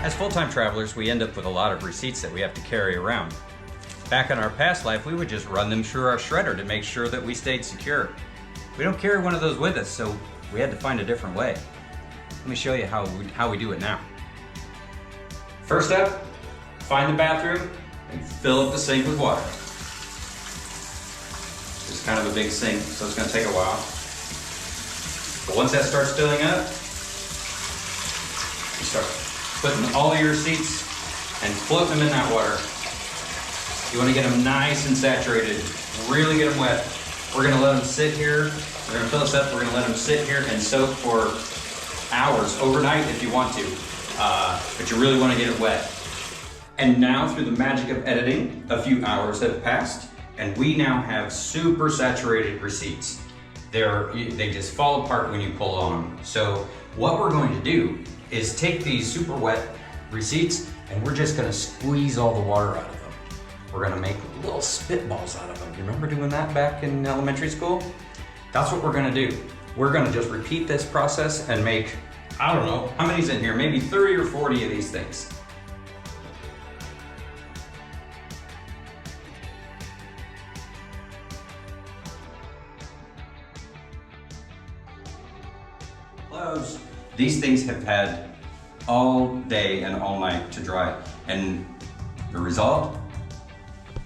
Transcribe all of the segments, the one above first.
As full-time travelers, we end up with a lot of receipts that we have to carry around. Back in our past life, we would just run them through our shredder to make sure that we stayed secure. We don't carry one of those with us, so we had to find a different way. Let me show you how we do it now. First up, find the bathroom and fill up the sink with water. It's kind of a big sink, so it's going to take a while. But once that starts filling up, you start putting all of your receipts and floating them in that water. You want to get them nice and saturated, really get them wet. We're going to let them sit here. We're going to fill this up. We're going to let them sit here and soak for hours, overnight if you want to. But you really want to get it wet. And now, through the magic of editing, a few hours have passed, and we now have super saturated receipts. They just fall apart when you pull on them. So what we're going to do is take these super wet receipts, and we're just going to squeeze all the water out of them. We're going to make little spitballs out of them. You remember doing that back in elementary school? That's what we're going to do. We're going to just repeat this process and make, I don't know, how many's in here? Maybe 30 or 40 of these things. Clothes. These things have had all day and all night to dry, and the result?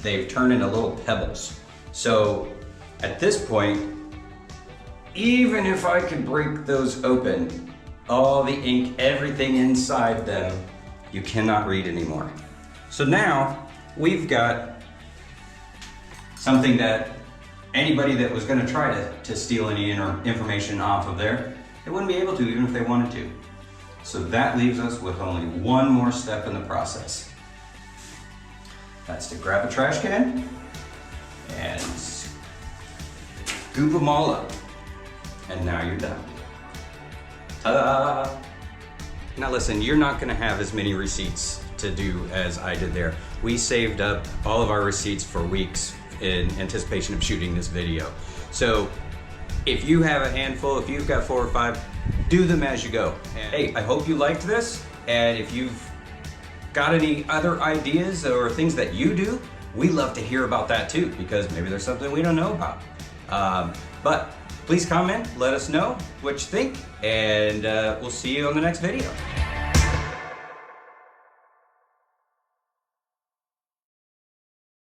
They've turned into little pebbles. So at this point, even if I could break those open, all the ink, everything inside them, you cannot read anymore. So now we've got something that anybody that was going to try to steal any information off of there, they wouldn't be able to even if they wanted to. So that leaves us with only one more step in the process. That's to grab a trash can and scoop them all up. And now you're done. Ta-da! Now listen, you're not gonna have as many receipts to do as I did there. We saved up all of our receipts for weeks in anticipation of shooting this video. So if you have a handful, if you've got 4 or 5, do them as you go. And hey, I hope you liked this, and if you've got any other ideas or things that you do, we love to hear about that too, because maybe there's something we don't know about. But please comment, let us know what you think, and we'll see you on the next video.